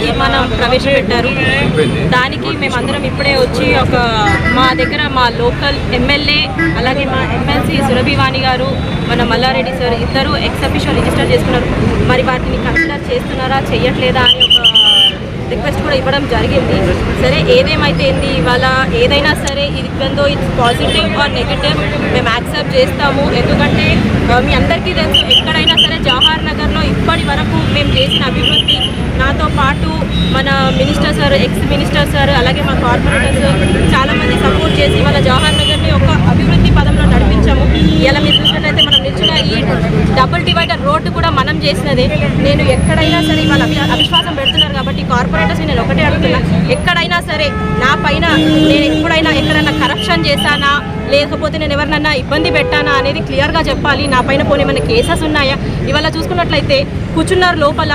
తీర్మానం ప్రవేశపెట్టారు. దానికి మేమందరం ఇప్పుడే వచ్చి మా దగ్గర మా లోకల్ ఎమ్మెల్యే అలాగే మా ఎమ్మెల్సీ సురభివాణి గారు, మన మల్లారెడ్డి సార్ ఇద్దరు ఎక్స్ అఫీషియల్ రిజిస్టర్ చేసుకున్నారు. మరి వాటిని కన్సిడర్ చేస్తున్నారా చేయట్లేదా అని ఒక రిక్వెస్ట్ కూడా ఇవ్వడం జరిగింది. సరే ఏదేమైతే ఏంది, ఇవాళ ఏదైనా సరే ఇదో ఇట్స్ పాజిటివ్ ఆర్ నెగిటివ్ మేము యాక్సెప్ట్ చేస్తాము. ఎందుకంటే మీ అందరికీ తెలుసు, ఎక్కడైనా సరే జవహర్ నగర్లో ఇప్పటి వరకు మేము చేసిన అభివృద్ధి, నాతో పాటు మన minister sir, ex minister sir, అలాగే మా కార్పొరేటర్స్ చాలామంది సపోర్ట్ చేసి ఇవాళ జవహర్ నగర్ని ఒక అభివృద్ధి పదంలో నడిపించాము. ఇలా మీరు చూసినట్లయితే మనం నిల్చున్న ఈ డబుల్ డివైడర్ రోడ్డు కూడా మనం చేసినదే. నేను ఎక్కడైనా సరే ఇవాళ అవిశ్వాసం పెడుతున్నారు కాబట్టి కార్పొరేటర్స్ నేను ఒకటే అడుగుతున్నా, ఎక్కడైనా సరే నా పైన నేను ఎప్పుడైనా ఎక్కడైనా కరప్షన్ చేశానా, లేకపోతే నేను ఎవరినన్నా ఇబ్బంది పెట్టానా అనేది క్లియర్గా చెప్పాలి. నా పైన పోనీ ఏమైనా కేసెస్ ఉన్నాయా? ఇవాళ చూసుకున్నట్లయితే కూర్చున్నారు లోపల,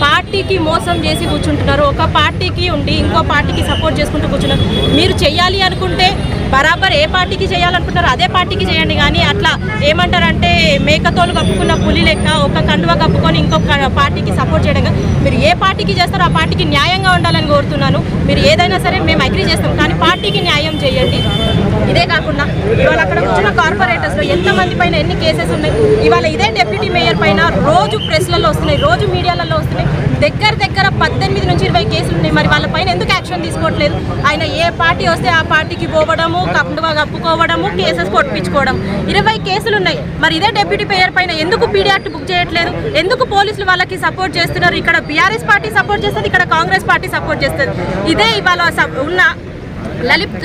పార్టీకి మోసం చేసి కూర్చుంటున్నారు. ఒక పార్టీకి ఉండి ఇంకో పార్టీకి సపోర్ట్ చేసుకుంటూ కూర్చున్నారు. మీరు చెయ్యాలి అనుకుంటే బరాబర్ ఏ పార్టీకి చేయాలనుకుంటారో అదే పార్టీకి చేయండి, కానీ అట్లా ఏమంటారంటే మేకతోలు కప్పుకున్న పులి లెక్క ఒక కండువ కప్పుకొని ఇంకొక పార్టీకి సపోర్ట్ చేయడం. మీరు ఏ పార్టీకి చేస్తారో ఆ పార్టీకి న్యాయంగా ఉండాలని కోరుతున్నాను. మీరు ఏదైనా సరే మేము అగ్రీ చేస్తాం, కానీ పార్టీకి న్యాయం చేయండి. ఇదే కాకుండా ఇవాళ అక్కడ వచ్చిన కార్పొరేటర్స్లో ఎంతమంది పైన ఎన్ని కేసెస్ ఉన్నాయి. ఇవాళ ఇదే డిప్యూటీ మేయర్ పైన రోజు ప్రెస్లలో వస్తున్నాయి, రోజు మీడియాలలో వస్తున్నాయి. దగ్గర 18 నుంచి 20 కేసులు ఉన్నాయి. మరి వాళ్ళ పైన ఎందుకు యాక్షన్ తీసుకోవట్లేదు? ఆయన ఏ పార్టీ వస్తే ఆ పార్టీకి పోవడము, కండువా కప్పుకోవడము, కేసెస్ కొట్టించుకోవడం, 20 కేసులు ఉన్నాయి. మరి ఇదే డిప్యూటీ మేయర్ పైన ఎందుకు పీడీ యాక్ట్ బుక్ చేయట్లేదు? ఎందుకు పోలీసులు వాళ్ళకి సపోర్ట్ చేస్తున్నారు? ఇక్కడ బీఆర్ఎస్ పార్టీ సపోర్ట్ చేస్తుంది, ఇక్కడ కాంగ్రెస్ పార్టీ సపోర్ట్ చేస్తుంది. ఇదే ఇవాళ ఉన్న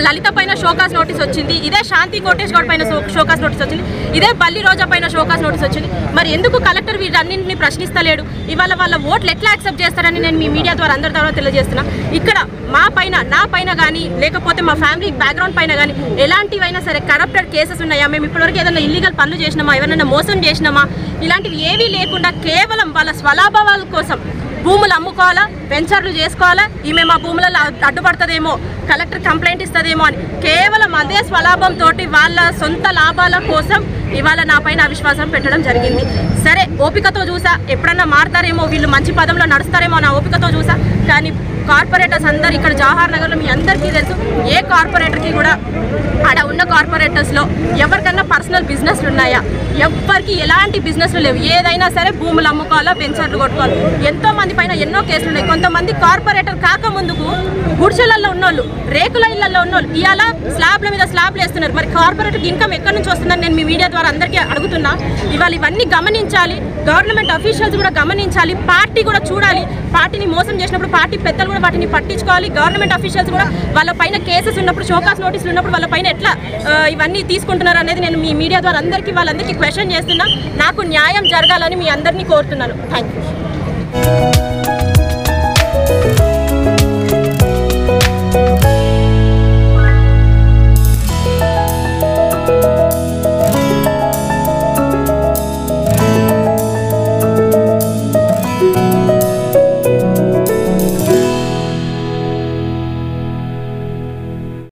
లలిత పైన షోకాస్ నోటీస్ వచ్చింది, ఇదే శాంతి కోటేష్ గౌడ్ పైన షోకాస్ నోటీస్ వచ్చింది, ఇదే బల్లి రోజా పైన షోకాస్ నోటీస్ వచ్చింది. మరి ఎందుకు కలెక్టర్ వీటన్నింటినీ ప్రశ్నిస్తలేడు? ఇవాళ వాళ్ళ ఓట్లు ఎట్లా యాక్సెప్ట్ చేస్తారని నేను మీ మీడియా ద్వారా అందరి ద్వారా తెలియజేస్తున్నా. ఇక్కడ నా పైన కానీ లేకపోతే మా ఫ్యామిలీ బ్యాక్గ్రౌండ్ పైన కానీ ఎలాంటివైనా సరే కరప్టెడ్ కేసెస్ ఉన్నాయా? మేము ఇప్పటివరకు ఏదైనా ఇల్లీగల్ పనులు చేసినామా, ఎవరైనా మోసం చేసినామా? ఇలాంటివి ఏవీ లేకుండా కేవలం వాళ్ళ స్వలాభాల కోసం భూములు అమ్ముకోవాలా, వెంచర్లు చేసుకోవాలా, ఈమె మా భూములలో అడ్డుపడుతుందేమో, కలెక్టర్ కంప్లైంట్ ఇస్తుందేమో అని కేవలం అదే స్వలాభంతో వాళ్ళ సొంత లాభాల కోసం ఇవాళ నా పైన అవిశ్వాసం పెట్టడం జరిగింది. సరే ఓపికతో చూసా, ఎప్పుడన్నా మారుతారేమో, వీళ్ళు మంచి పదంలో నడుస్తారేమో నా ఓపికతో చూసా. కానీ కార్పొరేటర్స్ అందరు ఇక్కడ జవహర్ నగర్లో మీ అందరికీ తెలుసు, ఏ కార్పొరేటర్కి కూడా ఆడ ఉన్న కార్పొరేటర్స్లో ఎవరికన్నా పర్సనల్ బిజినెస్లు ఉన్నాయా? ఎవ్వరికి ఎలాంటి బిజినెస్లు లేవు. ఏదైనా సరే భూములు అమ్ముకోవాలా, వెంచర్లు కొట్టుకోవాలి. ఎంతో మంది పైన ఎన్నో కేసులు ఉన్నాయి. కొంతమంది కార్పొరేటర్ కాకముందుకు గుడిసెలలో ఉన్నోళ్ళు, రేకుల ఇళ్లలో ఉన్నోళ్ళు ఇవాళ స్లాబ్ల మీద స్లాబ్లు వేస్తున్నారు. మరి కార్పొరేటర్కి ఇన్కమ్ ఎక్కడి నుంచి వస్తుందని నేను మీ మీడియా ద్వారా అందరికీ అడుగుతున్నా. ఇవాళ ఇవన్నీ గమనించాలి, గవర్నమెంట్ అఫీషియల్స్ కూడా గమనించాలి, పార్టీ కూడా చూడాలి. పార్టీని మోసం చేసినప్పుడు పార్టీ పెద్దలు కూడా వాటిని పట్టించుకోవాలి. గవర్నమెంట్ అఫీషియల్స్ కూడా వాళ్ళ పైన కేసెస్ ఉన్నప్పుడు, షోకాస్ నోటీసులు ఉన్నప్పుడు వాళ్ళ పైన ఎట్లా ఇవన్నీ తీసుకుంటున్నారు అనేది నేను మీ మీడియా ద్వారా వాళ్ళందరికీ క్వశ్చన్ చేస్తున్నా. నాకు న్యాయం జరగాలని మీ అందరినీ కోరుతున్నాను. Thank you.